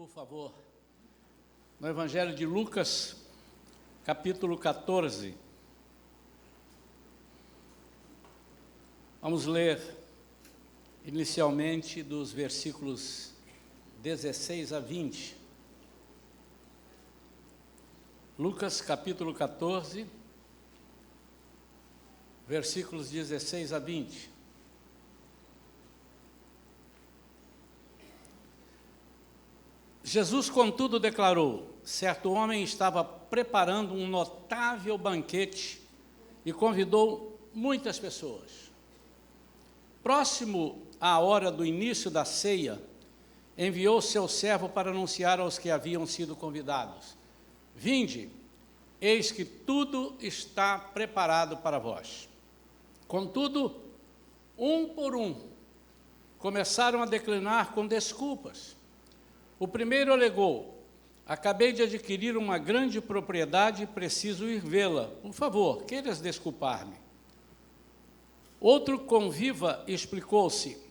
por favor, no Evangelho de Lucas, capítulo 14. Vamos ler inicialmente dos versículos 16 a 20. Lucas, capítulo 14, versículos 16 a 20. Jesus, contudo, declarou: certo homem estava preparando um notável banquete e convidou muitas pessoas. Próximo à hora do início da ceia, enviou seu servo para anunciar aos que haviam sido convidados: vinde, eis que tudo está preparado para vós. Contudo, um por um, começaram a declinar com desculpas. O primeiro alegou: acabei de adquirir uma grande propriedade e preciso ir vê-la. Por favor, queiras desculpar-me. Outro conviva explicou-se: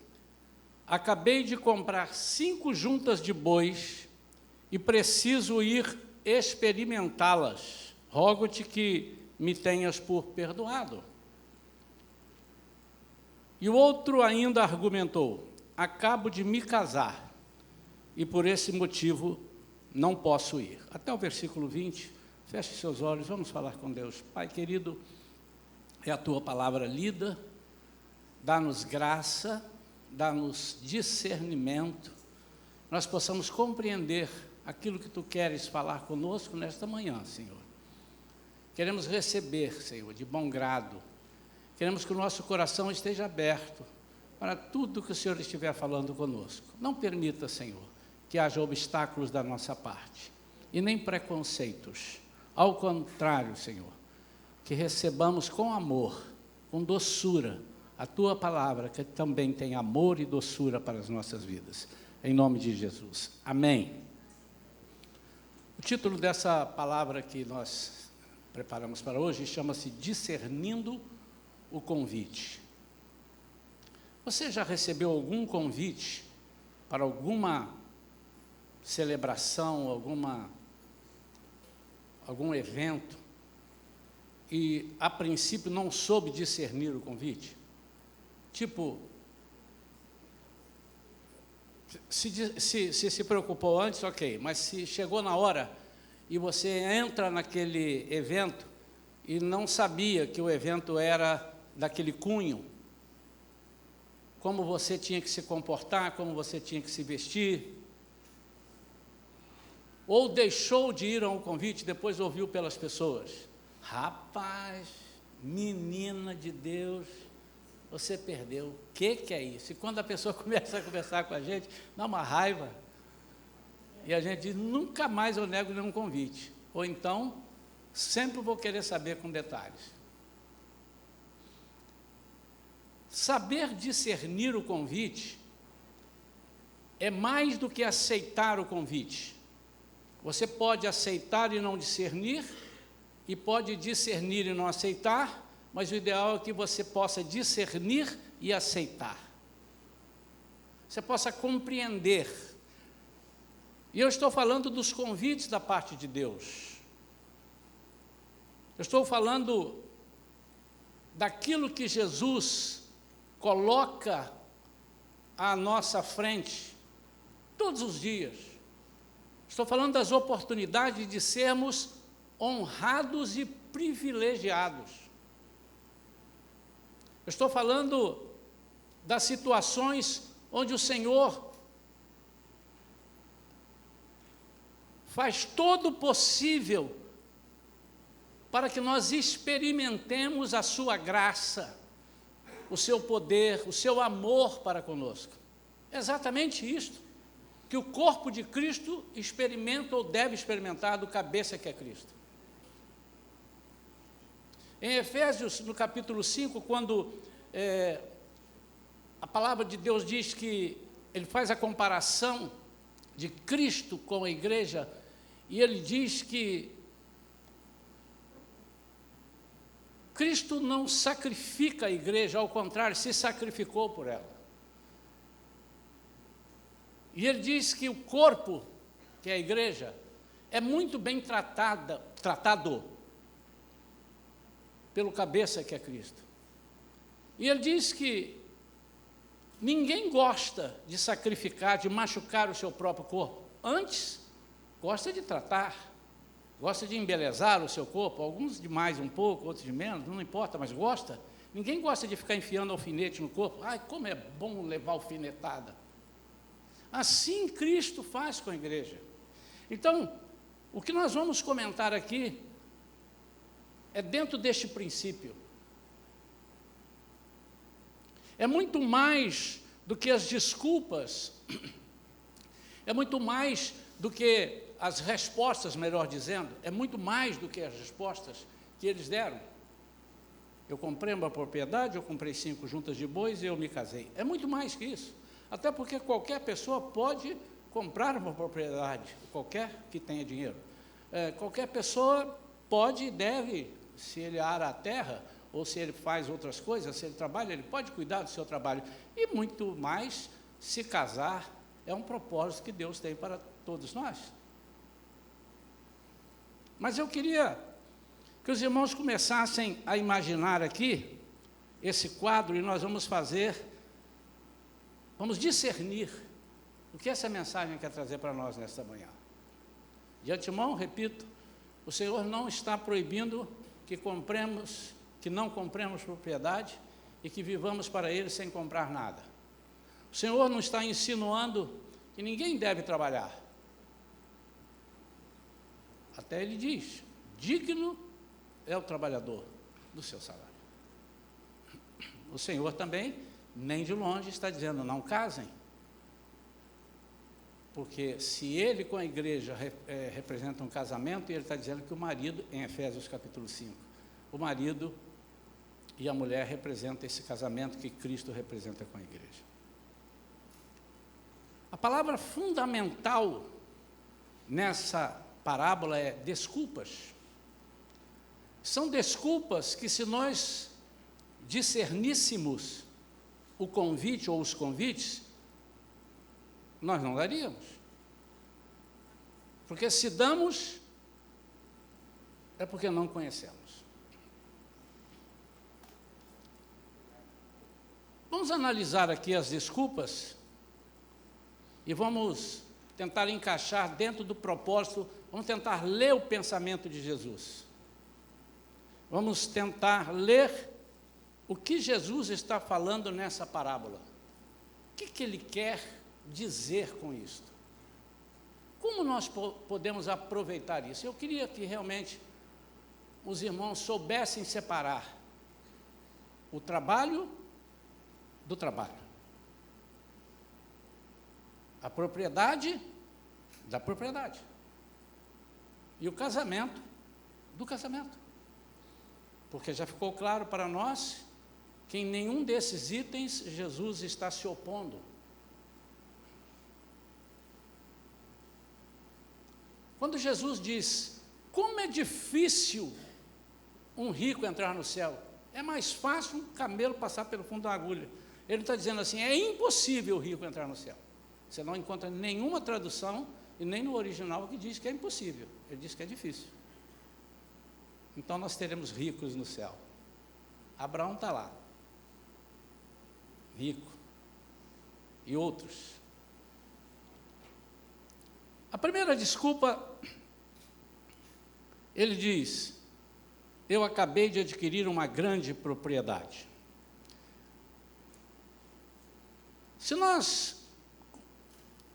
acabei de comprar 5 juntas de bois e preciso ir experimentá-las. Rogo-te que me tenhas por perdoado. E o outro ainda argumentou: acabo de me casar e por esse motivo não posso ir. Até o versículo 20, feche seus olhos, vamos falar com Deus. Pai querido, é a Tua palavra lida, dá-nos graça, dá-nos discernimento, nós possamos compreender aquilo que Tu queres falar conosco nesta manhã, Senhor. Queremos receber, Senhor, de bom grado, queremos que o nosso coração esteja aberto para tudo que o Senhor estiver falando conosco. Não permita, Senhor, que haja obstáculos da nossa parte, e nem preconceitos. Ao contrário, Senhor, que recebamos com amor, com doçura, a Tua palavra, que também tem amor e doçura para as nossas vidas. Em nome de Jesus. Amém. O título dessa palavra que nós preparamos para hoje chama-se Discernindo o Convite. Você já recebeu algum convite para alguma celebração, algum evento, e a princípio não soube discernir o convite? Tipo, se preocupou antes, ok, mas se chegou na hora e você entra naquele evento e não sabia que o evento era daquele cunho, como você tinha que se comportar, como você tinha que se vestir, ou deixou de ir a um convite, depois ouviu pelas pessoas: rapaz, menina de Deus, você perdeu. O que é isso? E quando a pessoa começa a conversar com a gente, dá uma raiva, e a gente diz: nunca mais eu nego nenhum convite, ou então, sempre vou querer saber com detalhes. Saber discernir o convite é mais do que aceitar o convite. Você pode aceitar e não discernir, e pode discernir e não aceitar, mas o ideal é que você possa discernir e aceitar. Você possa compreender. E eu estou falando dos convites da parte de Deus. Eu estou falando daquilo que Jesus coloca à nossa frente todos os dias. Estou falando das oportunidades de sermos honrados e privilegiados. Eu estou falando das situações onde o Senhor faz todo o possível para que nós experimentemos a sua graça, o seu poder, o seu amor para conosco. É exatamente isto que o corpo de Cristo experimenta ou deve experimentar do cabeça que é Cristo. Em Efésios, no capítulo 5, quando a palavra de Deus diz que ele faz a comparação de Cristo com a igreja, e ele diz que Cristo não sacrifica a igreja, ao contrário, se sacrificou por ela. E ele diz que o corpo que é a igreja, é muito bem tratado pelo cabeça que é Cristo. E ele diz que ninguém gosta de sacrificar, de machucar o seu próprio corpo. Antes, gosta de tratar, gosta de embelezar o seu corpo, alguns de mais um pouco, outros de menos, não importa, mas gosta. Ninguém gosta de ficar enfiando alfinete no corpo. Ai, como é bom levar alfinetada. Assim Cristo faz com a igreja. Então, o que nós vamos comentar aqui é dentro deste princípio. É muito mais do que as desculpas, é muito mais do que as respostas, melhor dizendo, é muito mais do que as respostas que eles deram. Eu comprei uma propriedade, eu comprei 5 juntas de bois e eu me casei. É muito mais que isso. Até porque qualquer pessoa pode comprar uma propriedade, qualquer que tenha dinheiro. Qualquer pessoa pode e deve, se ele ara a terra, ou se ele faz outras coisas, se ele trabalha, ele pode cuidar do seu trabalho. E muito mais, se casar, é um propósito que Deus tem para todos nós. Mas eu queria que os irmãos começassem a imaginar aqui esse quadro e nós vamos discernir o que essa mensagem quer trazer para nós nesta manhã. De antemão, repito, o Senhor não está proibindo que não compremos propriedade e que vivamos para Ele sem comprar nada. O Senhor não está insinuando que ninguém deve trabalhar. Até Ele diz, digno é o trabalhador do seu salário. O Senhor também, nem de longe, está dizendo, não casem. Porque se Ele com a igreja representa um casamento, Ele está dizendo que o marido, em Efésios capítulo 5, o marido e a mulher representam esse casamento que Cristo representa com a igreja. A palavra fundamental nessa parábola é desculpas. São desculpas que, se nós discerníssemos o convite ou os convites, nós não daríamos. Porque se damos, é porque não conhecemos. Vamos analisar aqui as desculpas e vamos tentar encaixar dentro do propósito, vamos tentar ler o pensamento de Jesus. Vamos tentar ler o que Jesus está falando nessa parábola. O que Ele quer dizer com isto? Como nós podemos aproveitar isso? Eu queria que realmente os irmãos soubessem separar o trabalho do trabalho, a propriedade da propriedade e o casamento do casamento. Porque já ficou claro para nós que em nenhum desses itens Jesus está se opondo. Quando Jesus diz, como é difícil um rico entrar no céu, é mais fácil um camelo passar pelo fundo da agulha. Ele está dizendo assim, é impossível o rico entrar no céu. Você não encontra nenhuma tradução, e nem no original, que diz que é impossível. Ele diz que é difícil. Então nós teremos ricos no céu. Abraão está lá, rico, e outros. A primeira desculpa, ele diz, eu acabei de adquirir uma grande propriedade. Se nós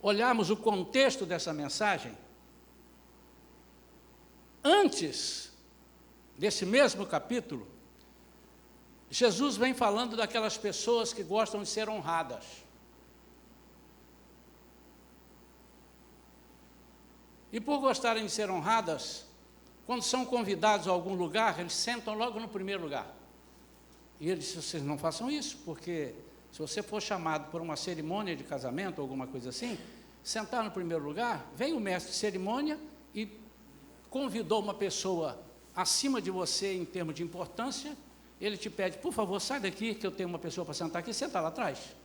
olharmos o contexto dessa mensagem, antes desse mesmo capítulo, Jesus vem falando daquelas pessoas que gostam de ser honradas. E por gostarem de ser honradas, quando são convidados a algum lugar, eles sentam logo no primeiro lugar. E ele disse, vocês não façam isso, porque se você for chamado por uma cerimônia de casamento, ou alguma coisa assim, sentar no primeiro lugar, vem o mestre de cerimônia e convidou uma pessoa acima de você em termos de importância, ele te pede, por favor, sai daqui que eu tenho uma pessoa para sentar aqui, senta lá atrás.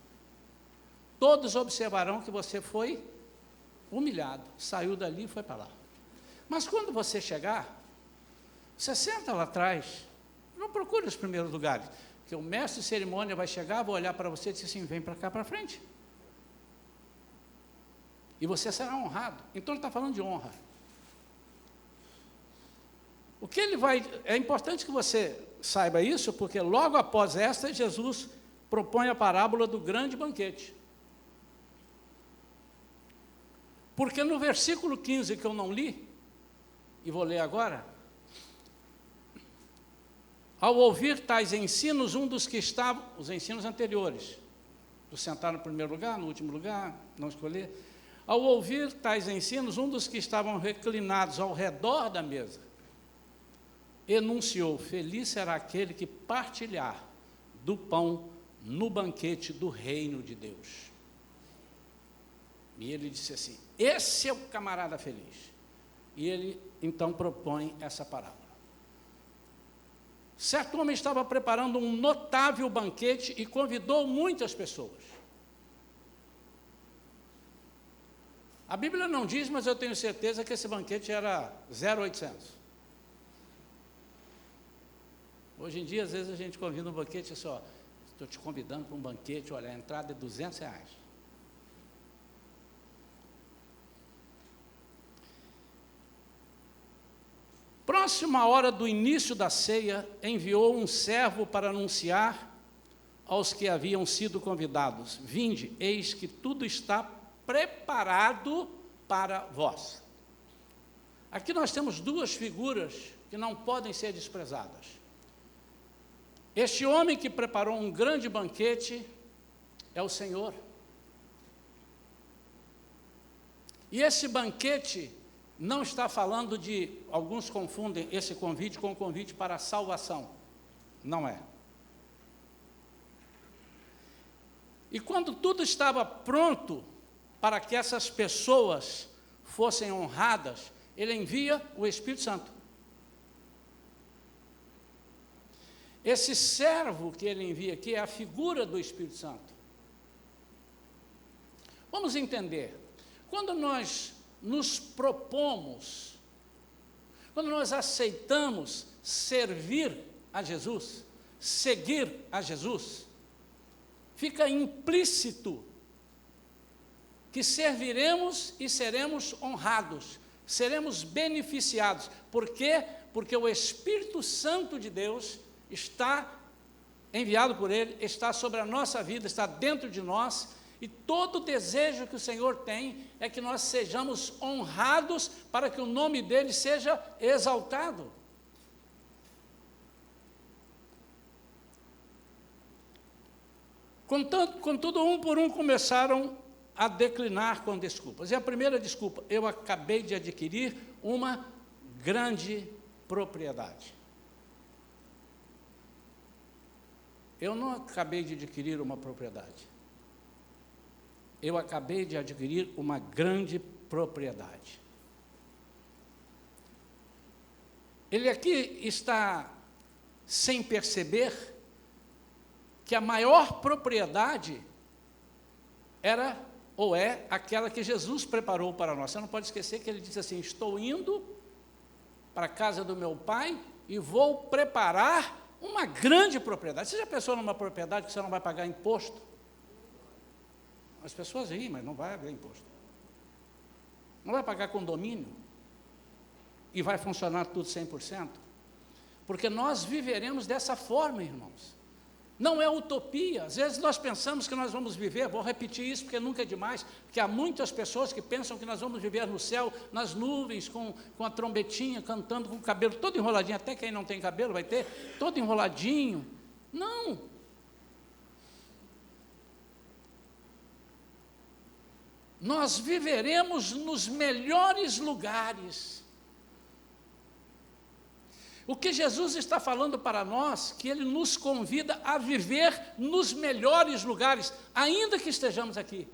Todos observarão que você foi humilhado, saiu dali e foi para lá. Mas quando você chegar, você senta lá atrás, não procure os primeiros lugares, porque o mestre de cerimônia vai chegar, vai olhar para você e dizer assim, vem para cá para frente. E você será honrado. Então ele está falando de honra. O que ele vai... É importante que você saiba isso, porque logo após esta, Jesus propõe a parábola do grande banquete. Porque no versículo 15, que eu não li, e vou ler agora, ao ouvir tais ensinos, um dos que estavam, os ensinos anteriores, do sentar no primeiro lugar, no último lugar, não escolher, ao ouvir tais ensinos, um dos que estavam reclinados ao redor da mesa, enunciou, feliz será aquele que partilhar do pão no banquete do reino de Deus. E ele disse assim, esse é o camarada feliz. E ele, então, propõe essa parábola. Certo homem estava preparando um notável banquete e convidou muitas pessoas. A Bíblia não diz, mas eu tenho certeza que esse banquete era 0,800. Hoje em dia, às vezes, a gente convida um banquete e diz, ó, estou te convidando para um banquete, olha, a entrada é R$200. Próxima hora do início da ceia, enviou um servo para anunciar aos que haviam sido convidados, vinde, eis que tudo está preparado para vós. Aqui nós temos duas figuras que não podem ser desprezadas. Este homem que preparou um grande banquete é o Senhor. E esse banquete não está falando de, alguns confundem esse convite com o convite para a salvação. Não é. E quando tudo estava pronto para que essas pessoas fossem honradas, ele envia o Espírito Santo. Esse servo que ele envia aqui é a figura do Espírito Santo. Vamos entender. Quando nós nos propomos, quando nós aceitamos servir a Jesus, seguir a Jesus, fica implícito que serviremos e seremos honrados, seremos beneficiados. Por quê? Porque o Espírito Santo de Deus está enviado por Ele, está sobre a nossa vida, está dentro de nós, e todo o desejo que o Senhor tem é que nós sejamos honrados para que o nome dEle seja exaltado. Contudo, um por um começaram a declinar com desculpas. E a primeira desculpa, eu acabei de adquirir uma grande propriedade. Eu não acabei de adquirir uma propriedade. Eu acabei de adquirir uma grande propriedade. Ele aqui está sem perceber que a maior propriedade era ou é aquela que Jesus preparou para nós. Você não pode esquecer que ele disse assim, estou indo para a casa do meu pai e vou preparar uma grande propriedade. Você já pensou numa propriedade que você não vai pagar imposto? As pessoas riem, mas não vai haver imposto. Não vai pagar condomínio e vai funcionar tudo 100%. Porque nós viveremos dessa forma, irmãos. Não é utopia. Às vezes nós pensamos que nós vamos viver, vou repetir isso porque nunca é demais, porque há muitas pessoas que pensam que nós vamos viver no céu, nas nuvens, com a trombetinha, cantando, com o cabelo todo enroladinho, até quem não tem cabelo vai ter, todo enroladinho. Não. Nós viveremos nos melhores lugares. O que Jesus está falando para nós, que Ele nos convida a viver nos melhores lugares, ainda que estejamos aqui.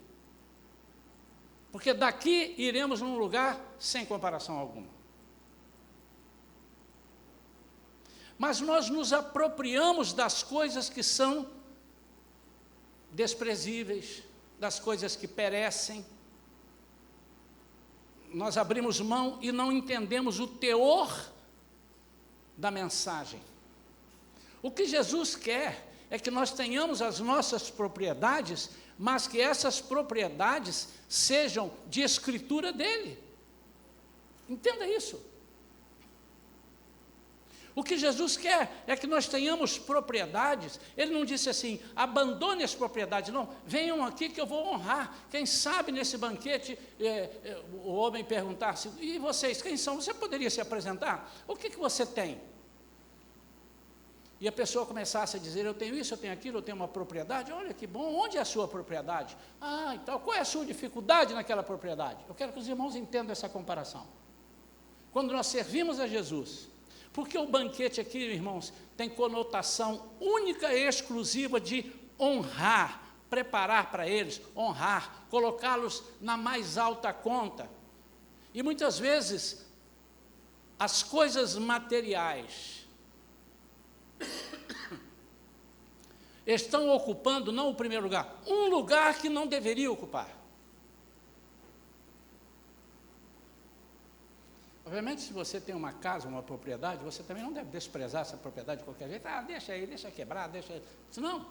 Porque daqui iremos num lugar sem comparação alguma. Mas nós nos apropriamos das coisas que são desprezíveis, das coisas que perecem. nós abrimos mão e não entendemos o teor da mensagem. O que Jesus quer é que nós tenhamos as nossas propriedades, mas que essas propriedades sejam de escritura dele. Entenda isso. O que Jesus quer é que nós tenhamos propriedades. Ele não disse assim, abandone as propriedades, não, venham aqui que eu vou honrar. Quem sabe nesse banquete, o homem perguntasse, e vocês, quem são? Você poderia se apresentar? O que você tem? E a pessoa começasse a dizer, eu tenho isso, eu tenho aquilo, eu tenho uma propriedade, olha que bom, onde é a sua propriedade? Ah, então, qual é a sua dificuldade naquela propriedade? Eu quero que os irmãos entendam essa comparação. Quando nós servimos a Jesus, porque o banquete aqui, irmãos, tem conotação única e exclusiva de honrar, preparar para eles, honrar, colocá-los na mais alta conta. E muitas vezes, as coisas materiais estão ocupando, não o primeiro lugar, um lugar que não deveria ocupar. Obviamente, se você tem uma casa, uma propriedade, você também não deve desprezar essa propriedade de qualquer jeito. Ah, deixa aí, deixa quebrar, deixa... Não.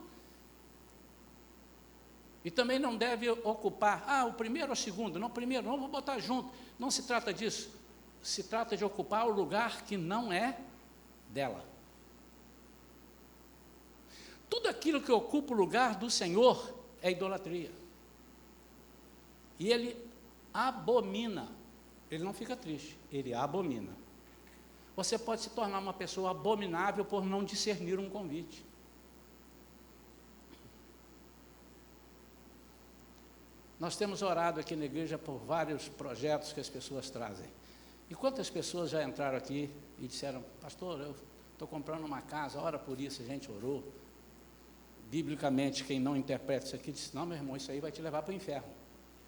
E também não deve ocupar, o primeiro ou o segundo. Não, primeiro, não, vou botar junto. Não se trata disso. Se trata de ocupar o lugar que não é dela. Tudo aquilo que ocupa o lugar do Senhor é idolatria. E ele abomina. Ele não fica triste, ele abomina. Você pode se tornar uma pessoa abominável por não discernir um convite. Nós temos orado aqui na igreja por vários projetos que as pessoas trazem. E quantas pessoas já entraram aqui e disseram, pastor, eu estou comprando uma casa, ora por isso, a gente orou. Biblicamente, quem não interpreta isso aqui, diz, não, meu irmão, isso aí vai te levar para o inferno.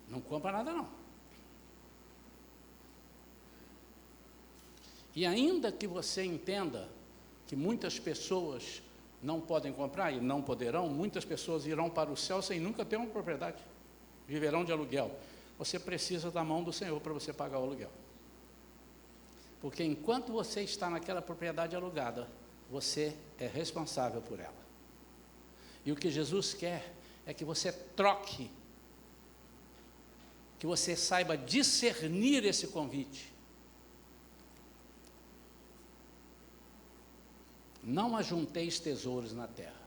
Não compra nada, não. E ainda que você entenda que muitas pessoas não podem comprar e não poderão, muitas pessoas irão para o céu sem nunca ter uma propriedade, viverão de aluguel. Você precisa da mão do Senhor para você pagar o aluguel. Porque enquanto você está naquela propriedade alugada, você é responsável por ela. E o que Jesus quer é que você troque, que você saiba discernir esse convite. Não ajunteis tesouros na terra.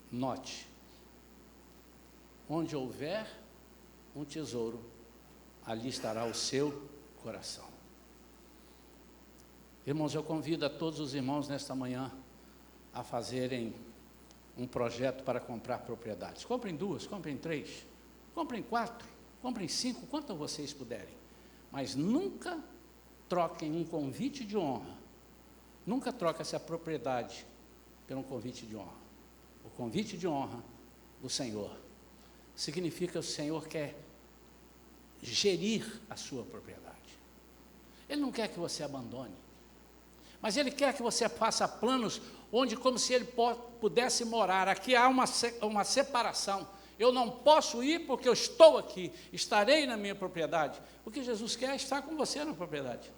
Note, onde houver um tesouro, ali estará o seu coração. Irmãos, eu convido a todos os irmãos nesta manhã a fazerem um projeto para comprar propriedades. Comprem 2, comprem 3, comprem 4, comprem 5, quanto vocês puderem. Mas nunca troquem um convite de honra. Nunca troque essa propriedade por um convite de honra. O convite de honra do Senhor significa que o Senhor quer gerir a sua propriedade. Ele não quer que você abandone, mas Ele quer que você faça planos onde, como se Ele pudesse morar. Aqui há uma separação. Eu não posso ir porque eu estou aqui, estarei na minha propriedade. O que Jesus quer é estar com você na propriedade.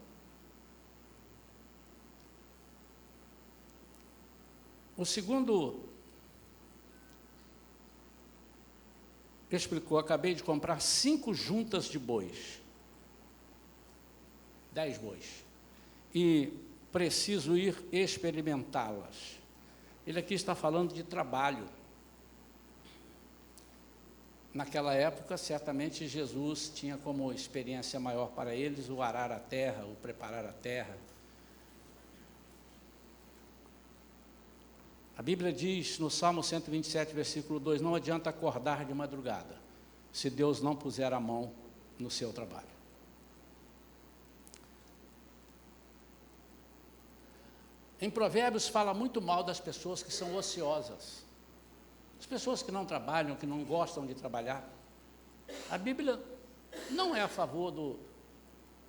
O segundo explicou, acabei de comprar 5 juntas de bois, 10 bois, e preciso ir experimentá-las. Ele aqui está falando de trabalho. Naquela época, certamente, Jesus tinha como experiência maior para eles o arar a terra, o preparar a terra. A Bíblia diz no Salmo 127, versículo 2, não adianta acordar de madrugada, se Deus não puser a mão no seu trabalho. Em Provérbios fala muito mal das pessoas que são ociosas, as pessoas que não trabalham, que não gostam de trabalhar. A Bíblia não é a favor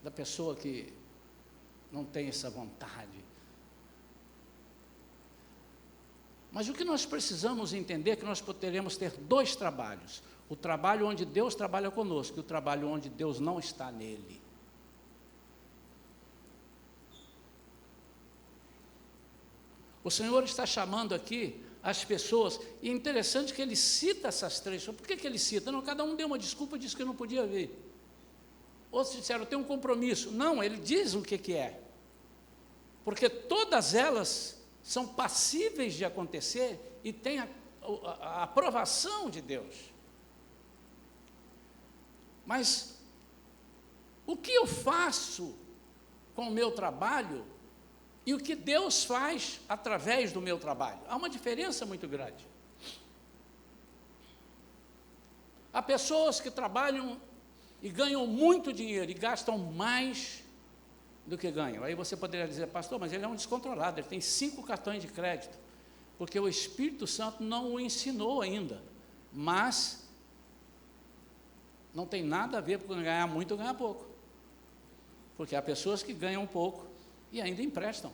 da pessoa que não tem essa vontade. Mas o que nós precisamos entender é que nós poderemos ter 2 trabalhos. o trabalho onde Deus trabalha conosco e o trabalho onde Deus não está nele. O Senhor está chamando aqui as pessoas, e é interessante que ele cita essas três. Por que ele cita? Não, cada um deu uma desculpa e disse que não podia vir. Outros disseram, eu tenho um compromisso. Não, ele diz o que é. Porque todas elas são passíveis de acontecer e têm a aprovação de Deus. Mas o que eu faço com o meu trabalho e o que Deus faz através do meu trabalho? Há uma diferença muito grande. Há pessoas que trabalham e ganham muito dinheiro e gastam mais do que ganham. Aí você poderia dizer, pastor, mas ele é um descontrolado, ele tem 5 cartões de crédito, porque o Espírito Santo não o ensinou ainda. Mas não tem nada a ver com ganhar muito ou ganhar pouco. Porque há pessoas que ganham pouco e ainda emprestam.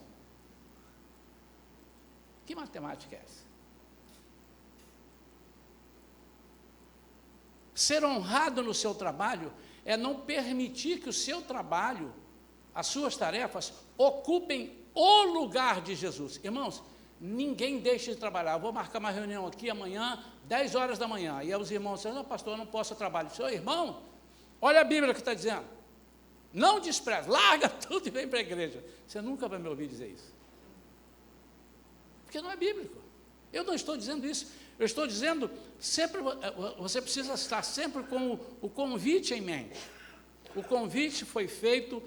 Que matemática é essa? Ser honrado no seu trabalho é não permitir que o seu trabalho, as suas tarefas, ocupem o lugar de Jesus. Irmãos, ninguém deixa de trabalhar. Eu vou marcar uma reunião aqui amanhã, 10 horas da manhã. E aí os irmãos dizem, não, pastor, eu não posso trabalhar. Seu irmão, olha a Bíblia que está dizendo. Não despreze, larga tudo e vem para a igreja. Você nunca vai me ouvir dizer isso. Porque não é bíblico. Eu não estou dizendo isso. Eu estou dizendo, sempre, você precisa estar sempre com o convite em mente. O convite foi feito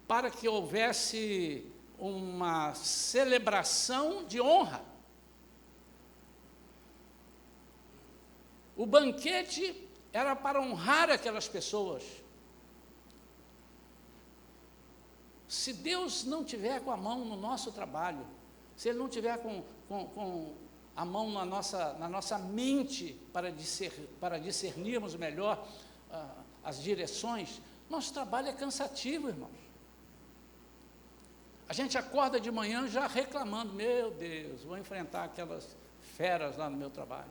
para que houvesse uma celebração de honra. O banquete era para honrar aquelas pessoas. Se Deus não tiver com a mão no nosso trabalho, se Ele não tiver com a mão na nossa mente para discernirmos melhor as direções, nosso trabalho é cansativo, irmãos. A gente acorda de manhã já reclamando, meu Deus, vou enfrentar aquelas feras lá no meu trabalho.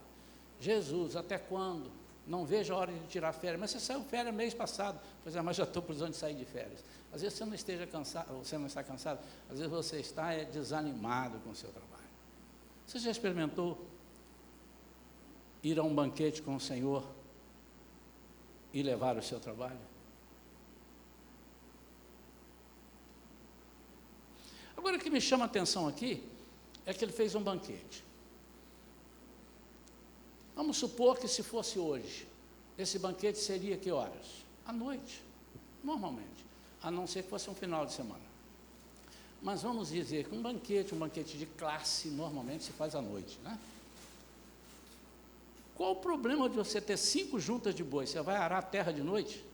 Jesus, até quando? Não vejo a hora de tirar férias. Mas você saiu férias mês passado. Pois é, mas já estou precisando de sair de férias. Às vezes você não esteja cansado, você não está cansado, às vezes você está desanimado com o seu trabalho. Você já experimentou ir a um banquete com o Senhor e levar o seu trabalho? Agora, o que me chama a atenção aqui é que ele fez um banquete. Vamos supor que se fosse hoje, esse banquete seria que horas? À noite, normalmente, a não ser que fosse um final de semana. Mas vamos dizer que um banquete de classe, normalmente se faz à noite, né? Qual o problema de você ter 5 juntas de boi? Você vai arar a terra de noite?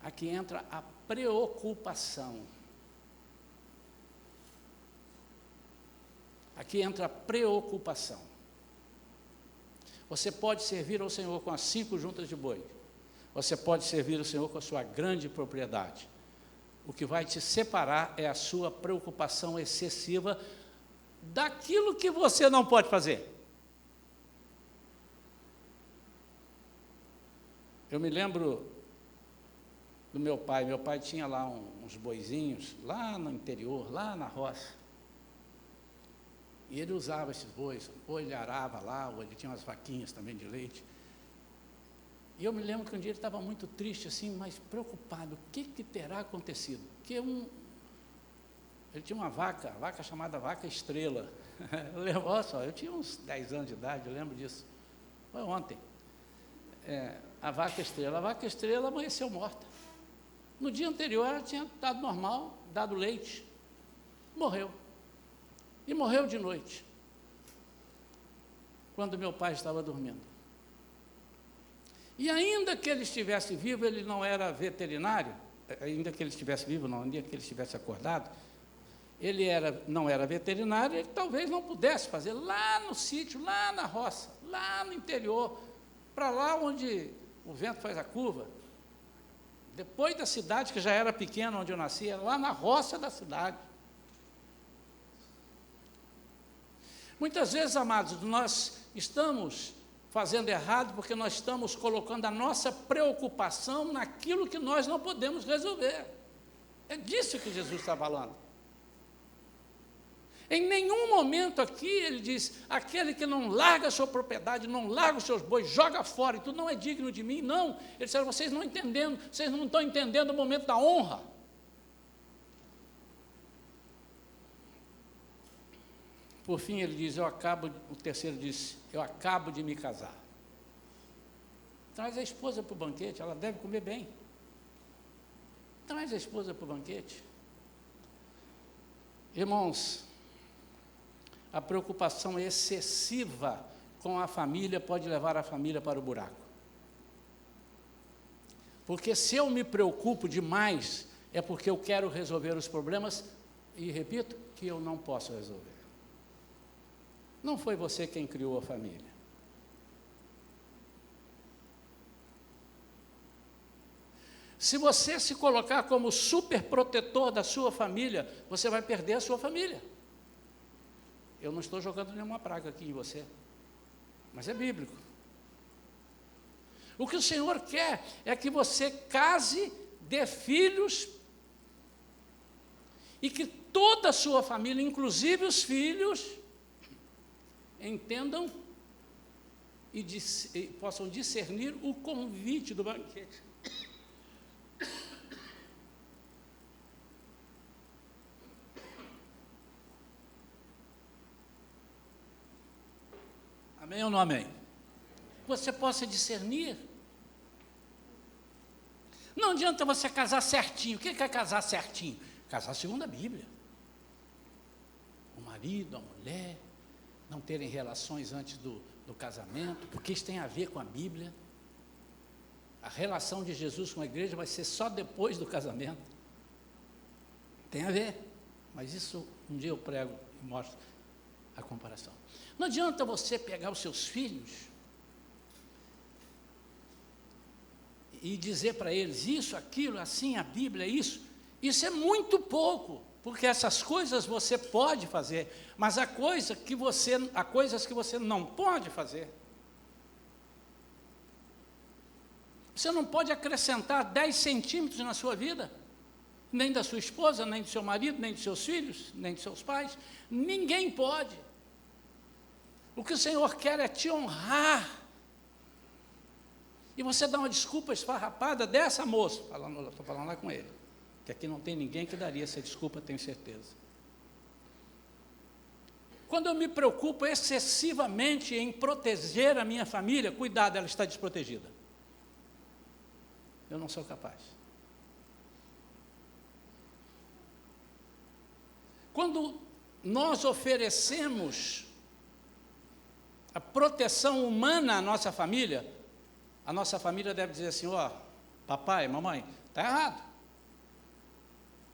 Aqui entra a preocupação. Aqui entra a preocupação. Você pode servir ao Senhor com as 5 juntas de boi. Você pode servir ao Senhor com a sua grande propriedade. O que vai te separar é a sua preocupação excessiva daquilo que você não pode fazer. Eu me lembro do meu pai. Meu pai tinha lá uns boizinhos, lá no interior, lá na roça. E ele usava esses bois, ou ele arava lá, ou ele tinha umas vaquinhas também de leite. E eu me lembro que um dia ele estava muito triste, assim, mas preocupado. O que terá acontecido? Porque ele tinha uma vaca chamada Vaca Estrela. Olha só, eu tinha uns 10 anos de idade, eu lembro disso. Foi ontem. A Vaca Estrela amanheceu morta. No dia anterior ela tinha dado normal, dado leite. Morreu. E morreu de noite, quando meu pai estava dormindo. E ainda que ele estivesse vivo, ele não era veterinário, ainda que ele estivesse vivo, não, ainda que ele estivesse acordado, ele não era veterinário, ele talvez não pudesse fazer lá no sítio, lá na roça, lá no interior, para lá onde o vento faz a curva, depois da cidade, que já era pequena, onde eu nasci, era lá na roça da cidade. Muitas vezes, amados, nós estamos fazendo errado porque nós estamos colocando a nossa preocupação naquilo que nós não podemos resolver. É disso que Jesus está falando. Em nenhum momento aqui ele diz, aquele que não larga a sua propriedade, não larga os seus bois, joga fora, e tu não é digno de mim, não. Ele disse, vocês não entendendo, vocês não estão entendendo o momento da honra. Por fim ele diz, o terceiro disse, eu acabo de me casar. Traz a esposa para o banquete, ela deve comer bem. Traz a esposa para o banquete. Irmãos, a preocupação excessiva com a família pode levar a família para o buraco. Porque se eu me preocupo demais, é porque eu quero resolver os problemas, e repito, que eu não posso resolver. Não foi você quem criou a família. Se você se colocar como super protetor da sua família, você vai perder a sua família. Eu não estou jogando nenhuma praga aqui em você, mas é bíblico. O que o Senhor quer é que você case, dê filhos, e que toda a sua família, inclusive os filhos, entendam e possam discernir o convite do banquete. Amém ou não amém? Você possa discernir. Não adianta você casar certinho. O que é casar certinho? Casar segundo a Bíblia. O marido, a mulher, não terem relações antes do casamento, porque isso tem a ver com a Bíblia. A relação de Jesus com a igreja vai ser só depois do casamento. Tem a ver, mas isso um dia eu prego e mostro a comparação. Não adianta você pegar os seus filhos e dizer para eles isso, aquilo, assim, a Bíblia, isso. Isso é muito pouco, porque essas coisas você pode fazer, mas há coisas que você não pode fazer. Você não pode acrescentar 10 centímetros na sua vida, nem da sua esposa, nem do seu marido, nem dos seus filhos, nem dos seus pais. Ninguém pode. O que o Senhor quer é te honrar. E você dá uma desculpa esfarrapada dessa moça, estou falando lá com ele, que aqui não tem ninguém que daria essa desculpa, tenho certeza. Quando eu me preocupo excessivamente em proteger a minha família, cuidado, ela está desprotegida. Eu não sou capaz. Quando nós oferecemos a proteção humana à nossa família, a nossa família deve dizer assim, papai, mamãe, está errado.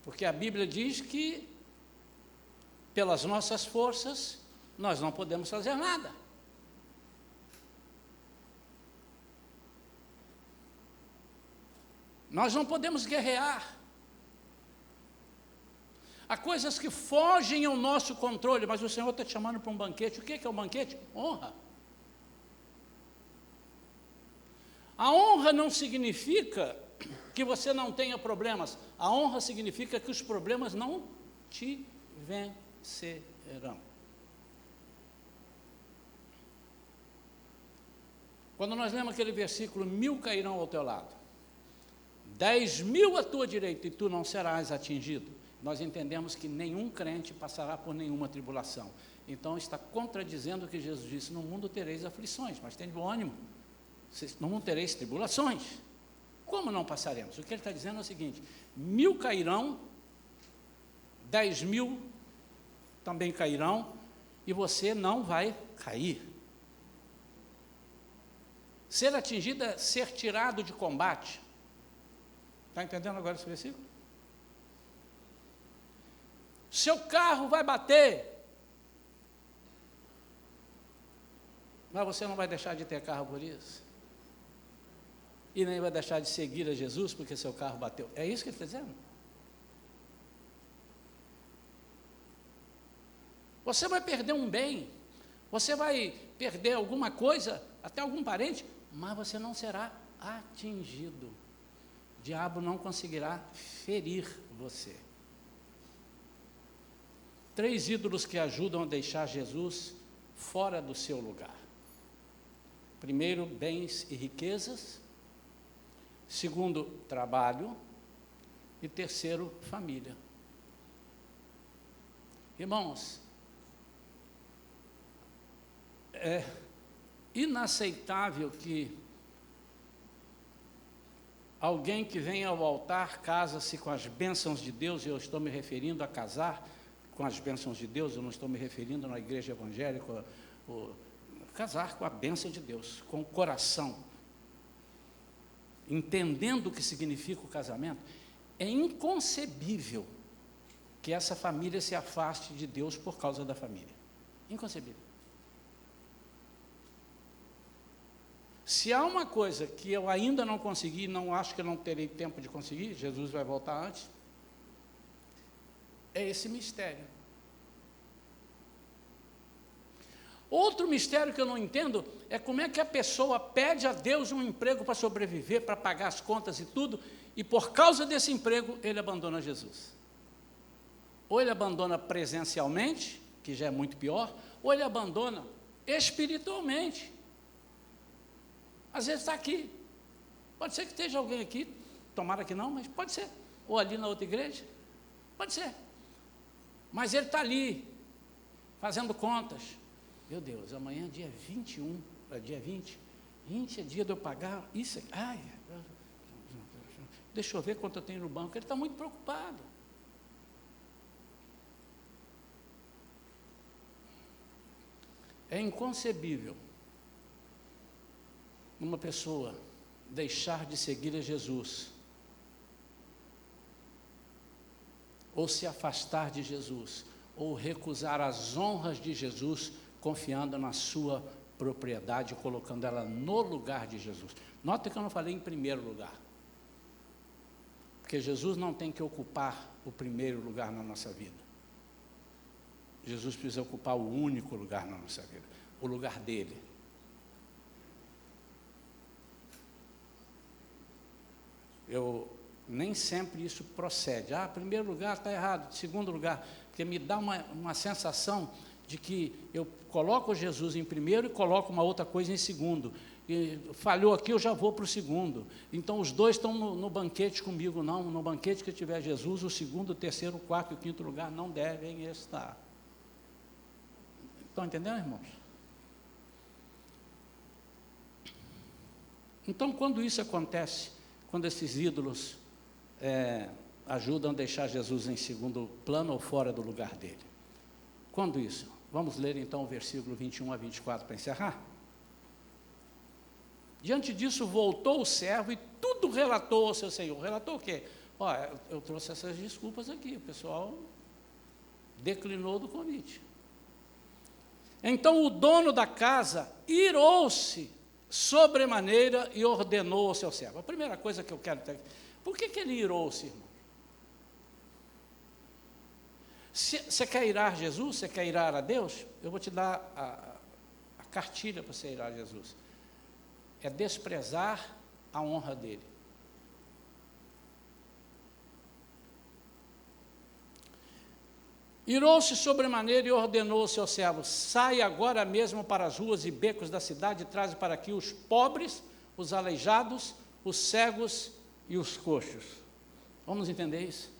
Porque a Bíblia diz que, pelas nossas forças, nós não podemos fazer nada. Nós não podemos guerrear. Há coisas que fogem ao nosso controle, mas o Senhor está te chamando para um banquete. O que é um banquete? Honra. A honra não significa que você não tenha problemas. A honra significa que os problemas não te vencerão. Quando nós lemos aquele versículo, 1000 cairão ao teu lado, 10.000 à tua direita, e tu não serás atingido, nós entendemos que nenhum crente passará por nenhuma tribulação. Então está contradizendo o que Jesus disse, no mundo tereis aflições, mas tem bom ânimo, no mundo tereis tribulações. Como não passaremos? O que ele está dizendo é o seguinte, 1000 cairão, 10.000 também cairão, e você não vai cair. Ser atingido é ser tirado de combate. Está entendendo agora esse versículo? Seu carro vai bater, mas você não vai deixar de ter carro por isso. E nem vai deixar de seguir a Jesus porque seu carro bateu. É isso que ele está dizendo? Você vai perder um bem, você vai perder alguma coisa até algum parente, mas você não será atingido. O diabo não conseguirá ferir você. 3 ídolos que ajudam a deixar Jesus fora do seu lugar. Primeiro, bens e riquezas. Segundo, trabalho. E terceiro, família. Irmãos, é inaceitável que alguém que vem ao altar casa-se com as bênçãos de Deus, e eu estou me referindo a casar com as bênçãos de Deus, eu não estou me referindo na igreja evangélica, casar com a bênção de Deus, com o coração, entendendo o que significa o casamento. É inconcebível que essa família se afaste de Deus por causa da família. Inconcebível. Se há uma coisa que eu ainda não consegui, não acho que eu não terei tempo de conseguir, Jesus vai voltar antes, é esse mistério. Outro mistério que eu não entendo é como é que a pessoa pede a Deus um emprego para sobreviver, para pagar as contas e tudo, e por causa desse emprego ele abandona Jesus. Ou ele abandona presencialmente, que já é muito pior, ou ele abandona espiritualmente. Às vezes está aqui, pode ser que esteja alguém aqui, tomara que não, mas pode ser, ou ali na outra igreja, pode ser, mas ele está ali, fazendo contas. Meu Deus, amanhã é dia 21, é dia 20 é dia de eu pagar isso aqui. Ai, deixa eu ver quanto eu tenho no banco. Ele está muito preocupado. É inconcebível uma pessoa deixar de seguir a Jesus ou se afastar de Jesus ou recusar as honras de Jesus confiando na sua propriedade, colocando ela no lugar de Jesus. Nota que eu não falei em primeiro lugar, porque Jesus não tem que ocupar o primeiro lugar na nossa vida. Jesus precisa ocupar o único lugar na nossa vida, o lugar dele. Nem sempre isso procede. Primeiro lugar está errado, segundo lugar, porque me dá uma sensação de que eu coloco Jesus em primeiro e coloco uma outra coisa em segundo. E falhou aqui, eu já vou para o segundo. Então, os dois estão no banquete comigo. Não, no banquete que tiver Jesus, o segundo, o terceiro, o quarto e o quinto lugar não devem estar. Estão entendendo, irmãos? Então, quando isso acontece, quando esses ídolos ajudam a deixar Jesus em segundo plano ou fora do lugar dele. Quando isso? Vamos ler então o versículo 21 a 24 para encerrar. Diante disso, voltou o servo e tudo relatou ao seu senhor. Relatou o quê? Eu trouxe essas desculpas aqui, o pessoal declinou do convite. Então o dono da casa irou-se sobremaneira e ordenou ao seu servo. A primeira coisa que eu quero ter... Por que ele irou-se, irmão? Você quer irar Jesus? Você quer irar a Deus? Eu vou te dar a cartilha para você irar a Jesus. É desprezar a honra dele. Irou-se sobremaneira e ordenou ao seu servo: sai agora mesmo para as ruas e becos da cidade e traze para aqui os pobres, os aleijados, os cegos e os coxos. Vamos entender isso?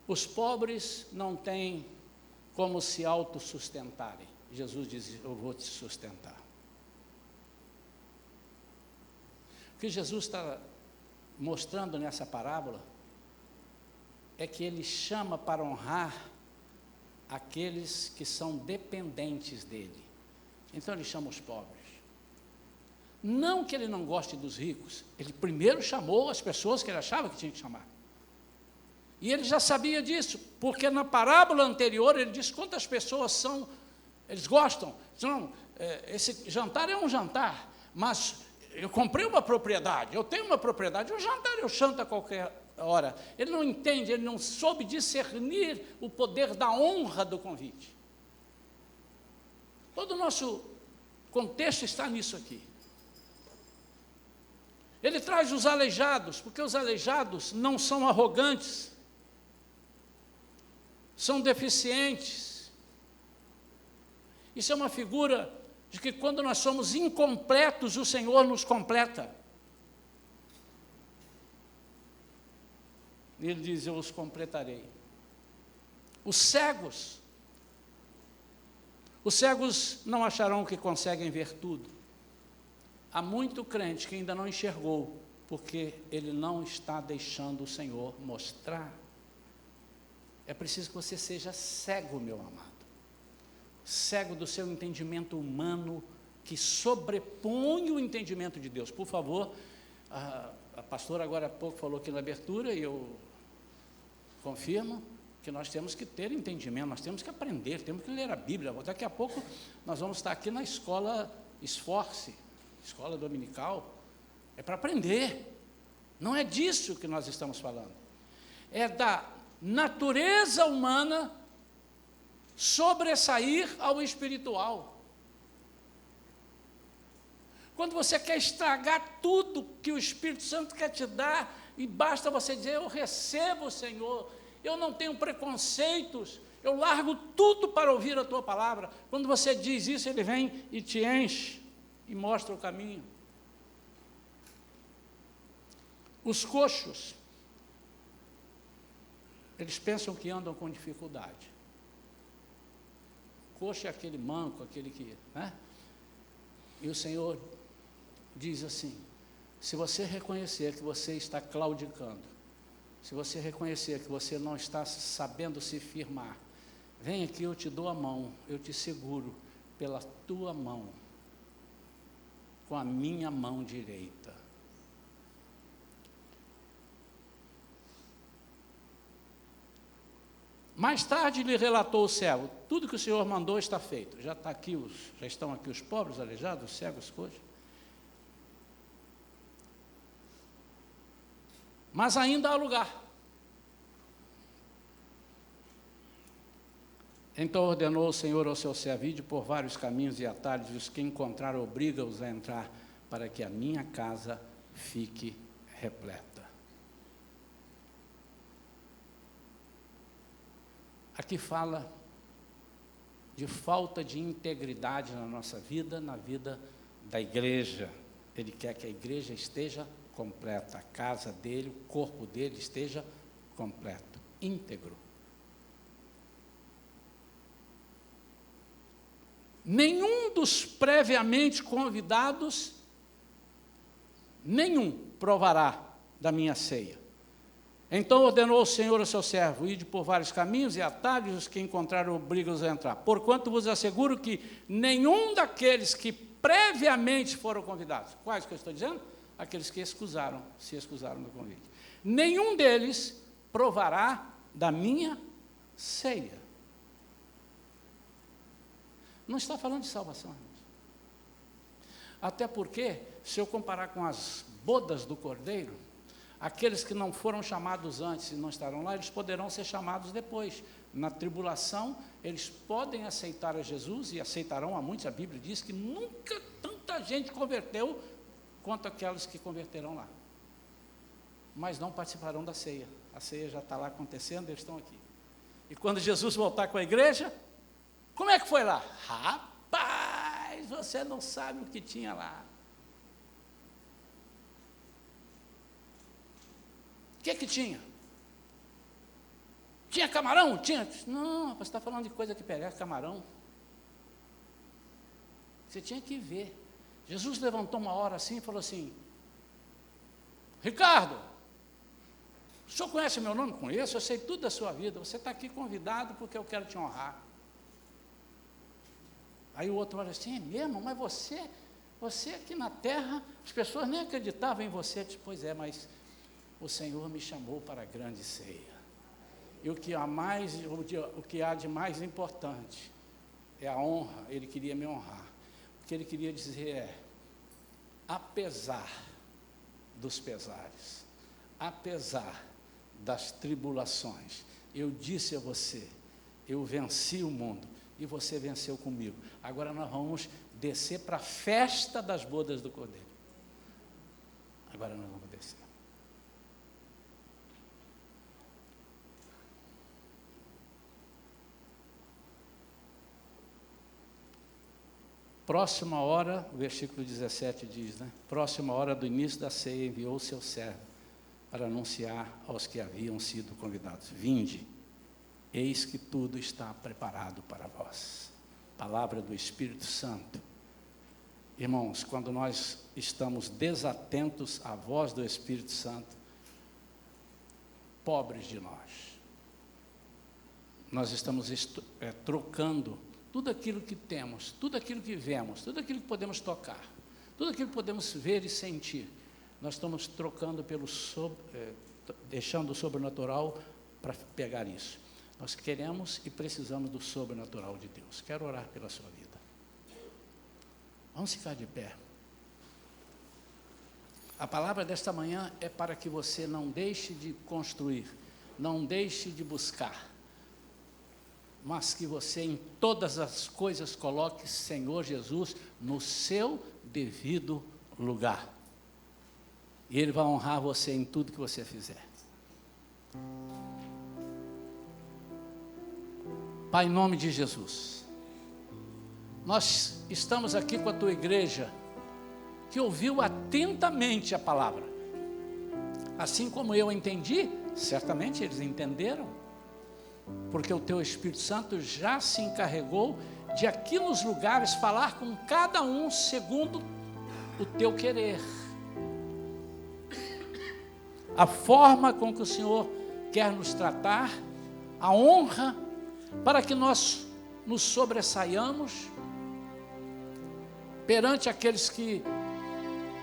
Os pobres não têm como se autossustentarem. Jesus diz: eu vou te sustentar. O que Jesus está mostrando nessa parábola é que ele chama para honrar aqueles que são dependentes dele. Então ele chama os pobres. Não que ele não goste dos ricos, ele primeiro chamou as pessoas que ele achava que tinha que chamar. E ele já sabia disso, porque na parábola anterior ele disse quantas pessoas são, eles gostam. Não, esse jantar é um jantar, mas eu comprei uma propriedade, eu tenho uma propriedade, o jantar eu janto a qualquer hora. Ele não entende, ele não soube discernir o poder da honra do convite. Todo o nosso contexto está nisso aqui. Ele traz os aleijados, porque os aleijados não são arrogantes, são deficientes. Isso é uma figura de que quando nós somos incompletos, o Senhor nos completa. Ele diz, eu os completarei. Os cegos não acharão que conseguem ver tudo. Há muito crente que ainda não enxergou, porque ele não está deixando o Senhor mostrar. É preciso que você seja cego, meu amado. Cego do seu entendimento humano, que sobrepõe o entendimento de Deus. Por favor, a pastora agora há pouco falou aqui na abertura, e eu confirmo, que nós temos que ter entendimento, nós temos que aprender, temos que ler a Bíblia. Daqui a pouco nós vamos estar aqui na escola Esforce, escola dominical, é para aprender. Não é disso que nós estamos falando. É da natureza humana sobressair ao espiritual. Quando você quer estragar tudo que o Espírito Santo quer te dar, e basta você dizer, eu recebo, Senhor, eu não tenho preconceitos, eu largo tudo para ouvir a Tua palavra. Quando você diz isso, Ele vem e te enche, e mostra o caminho. Os coxos, eles pensam que andam com dificuldade. Coxo é aquele manco, aquele que, né? E o Senhor diz assim, se você reconhecer que você está claudicando, se você reconhecer que você não está sabendo se firmar, vem aqui, eu te dou a mão, eu te seguro pela tua mão, com a minha mão direita. Mais tarde lhe relatou o servo, tudo que o Senhor mandou está feito. Já estão aqui os pobres, aleijados, os cegos, coxos. Mas ainda há lugar. Então ordenou o Senhor ao seu servo, ide por vários caminhos e atalhos, e os que encontrar obriga-os a entrar, para que a minha casa fique repleta. Aqui fala de falta de integridade na nossa vida, na vida da igreja. Ele quer que a igreja esteja completa, a casa dele, o corpo dele esteja completo, íntegro. Nenhum dos previamente convidados, nenhum provará da minha ceia. Então ordenou o Senhor ao seu servo, ide por vários caminhos e atalhos, os que encontraram obrigam-os a entrar. Porquanto vos asseguro que nenhum daqueles que previamente foram convidados, quais que eu estou dizendo? Aqueles que se excusaram do convite. Nenhum deles provará da minha ceia. Não está falando de salvação, irmãos. Até porque, se eu comparar com as bodas do Cordeiro, aqueles que não foram chamados antes e não estarão lá, eles poderão ser chamados depois. Na tribulação, eles podem aceitar a Jesus e aceitarão a muitos. A Bíblia diz que nunca tanta gente converteu quanto aqueles que converterão lá. Mas não participarão da ceia. A ceia já está lá acontecendo, eles estão aqui. E quando Jesus voltar com a igreja, como é que foi lá? Rapaz, você não sabe o que tinha lá. O que tinha? Tinha camarão? Tinha? Não, você está falando de coisa que pegar camarão. Você tinha que ver. Jesus levantou uma hora assim e falou assim, Ricardo, o senhor conhece meu nome? Conheço, eu sei tudo da sua vida, você está aqui convidado porque eu quero te honrar. Aí o outro olha assim, é mesmo? Mas você aqui na terra, as pessoas nem acreditavam em você. Eu disse, pois é, mas o Senhor me chamou para a grande ceia. E o que há de mais importante é a honra. Ele queria me honrar. O que ele queria dizer é, apesar dos pesares, apesar das tribulações, eu disse a você, eu venci o mundo, e você venceu comigo. Agora nós vamos descer para a festa das bodas do Cordeiro. Agora nós vamos descer. Próxima hora, o versículo 17 diz, né? Próxima hora do início da ceia, enviou o seu servo para anunciar aos que haviam sido convidados: vinde, eis que tudo está preparado para vós. Palavra do Espírito Santo. Irmãos, quando nós estamos desatentos à voz do Espírito Santo, pobres de nós estamos trocando tudo aquilo que temos, tudo aquilo que vemos, tudo aquilo que podemos tocar, tudo aquilo que podemos ver e sentir, nós estamos trocando deixando o sobrenatural para pegar isso. Nós queremos e precisamos do sobrenatural de Deus. Quero orar pela sua vida. Vamos ficar de pé. A palavra desta manhã é para que você não deixe de construir, não deixe de buscar, mas que você em todas as coisas coloque Senhor Jesus no seu devido lugar. E Ele vai honrar você em tudo que você fizer. Pai, em nome de Jesus, nós estamos aqui com a Tua igreja, que ouviu atentamente a palavra. Assim como eu entendi, certamente eles entenderam, porque o Teu Espírito Santo já se encarregou de aqui nos lugares falar com cada um segundo o Teu querer. A forma com que o Senhor quer nos tratar, a honra, para que nós nos sobressaiamos perante aqueles que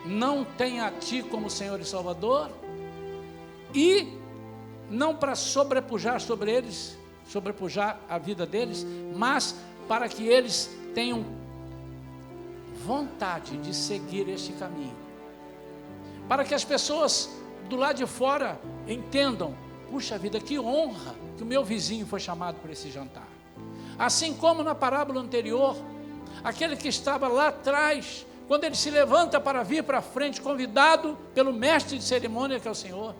não têm a Ti como Senhor e Salvador, e não para sobrepujar sobre eles, sobrepujar a vida deles, mas para que eles tenham vontade de seguir este caminho. Para que as pessoas do lado de fora entendam: puxa vida, que honra que o meu vizinho foi chamado para esse jantar. Assim como na parábola anterior, aquele que estava lá atrás, quando ele se levanta para vir para frente, convidado pelo mestre de cerimônia, que é o Senhor,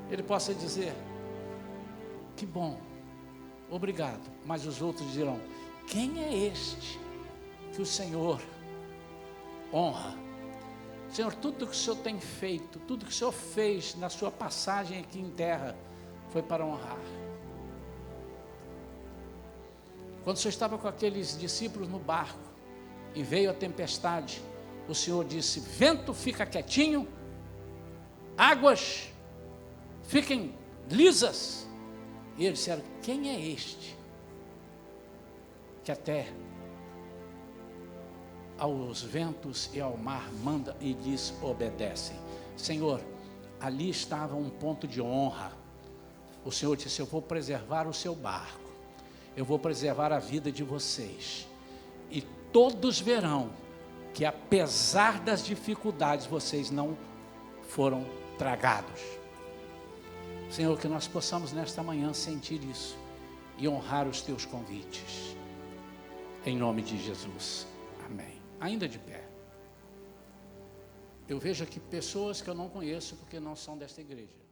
ele possa dizer: que bom, obrigado. Mas os outros dirão: quem é este que o Senhor honra? Senhor, tudo que o Senhor tem feito, tudo que o Senhor fez na sua passagem aqui em terra, foi para honrar. Quando o Senhor estava com aqueles discípulos no barco, e veio a tempestade, o Senhor disse: vento, fica quietinho, águas, fiquem lisas. E eles disseram: quem é este que até aos ventos e ao mar manda e diz: obedecem? Senhor, ali estava um ponto de honra. O Senhor disse: eu vou preservar o seu barco, eu vou preservar a vida de vocês, e todos verão que apesar das dificuldades, vocês não foram tragados. Senhor, que nós possamos nesta manhã sentir isso e honrar os Teus convites, em nome de Jesus, amém. Ainda de pé, eu vejo aqui pessoas que eu não conheço, porque não são desta igreja.